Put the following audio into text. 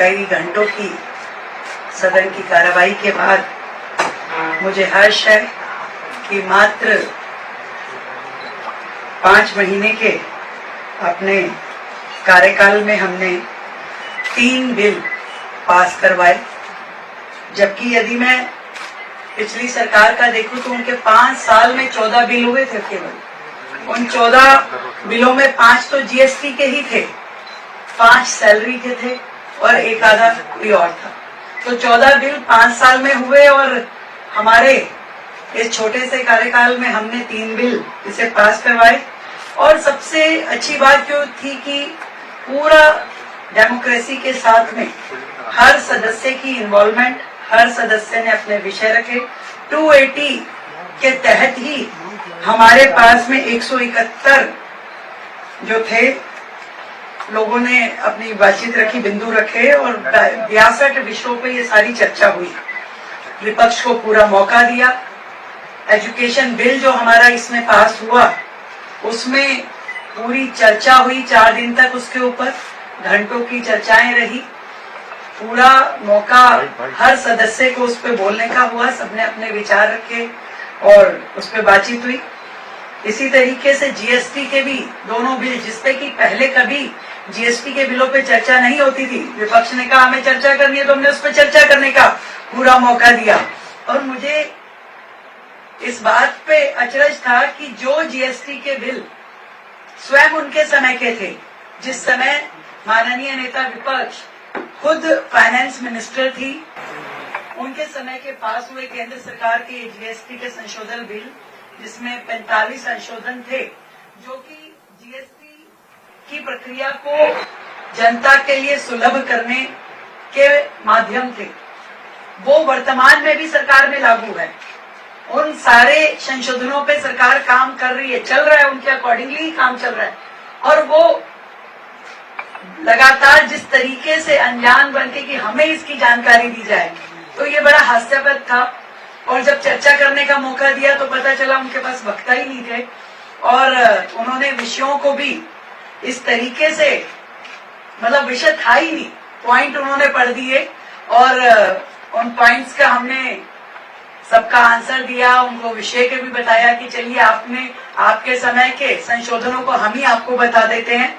कई घंटों की सदन की कार्रवाई के बाद मुझे हर्ष है कि मात्र 5 महीने के अपने कार्यकाल में हमने 3 बिल पास करवाए, जबकि यदि मैं पिछली सरकार का देखूं तो उनके 5 साल में 14 बिल हुए थे केवल। उन 14 बिलों में 5 तो जीएसटी के ही थे, 5 सैलरी के थे और एक आधा कोई और था। तो 14 बिल 5 साल में हुए और हमारे इस छोटे से कार्यकाल में हमने 3 बिल इसे पास करवाए। और सबसे अच्छी बात जो थी कि पूरा डेमोक्रेसी के साथ में हर सदस्य की इन्वॉल्वमेंट, हर सदस्य ने अपने विषय रखे। 280 के तहत ही हमारे पास में 171 जो थे लोगों ने अपनी बातचीत रखी, बिंदु रखे और 62 विषयों पे ये सारी चर्चा हुई। विपक्ष को पूरा मौका दिया। एजुकेशन बिल जो हमारा इसमें पास हुआ उसमें पूरी चर्चा हुई, 4 दिन तक उसके ऊपर घंटों की चर्चाएं रही। पूरा मौका हर सदस्य को उस पर बोलने का हुआ, सबने अपने विचार रखे और उस पर बातचीत हुई। इसी तरीके से जीएसटी के भी दोनों बिल, जिसपे कि पहले कभी जीएसटी के बिलों पे चर्चा नहीं होती थी, विपक्ष ने कहा हमें चर्चा करनी है तो हमने उस पर चर्चा करने का पूरा मौका दिया। और मुझे इस बात पे अचरज था कि जो जीएसटी के बिल स्वयं उनके समय के थे, जिस समय माननीय नेता विपक्ष खुद फाइनेंस मिनिस्टर थी, उनके समय के पास हुए केंद्र सरकार के जीएसटी के संशोधन बिल, जिसमें 45 संशोधन थे, जो कि जीएसटी की प्रक्रिया को जनता के लिए सुलभ करने के माध्यम थे, वो वर्तमान में भी सरकार में लागू है। उन सारे संशोधनों पे सरकार काम कर रही है, चल रहा है, उनके अकॉर्डिंगली काम चल रहा है। और वो लगातार जिस तरीके से अनजान बनके कि हमें इसकी जानकारी दी जाए, तो ये बड़ा हास्यास्पद था। और जब चर्चा करने का मौका दिया तो पता चला उनके पास वक्ता ही नहीं थे और उन्होंने विषयों को भी इस तरीके से, मतलब विषय था ही नहीं, पॉइंट उन्होंने पढ़ दिए और उन पॉइंट्स का हमने सबका आंसर दिया, उनको विषय के भी बताया कि चलिए आपने आपके समय के संशोधनों को हम ही आपको बता देते हैं।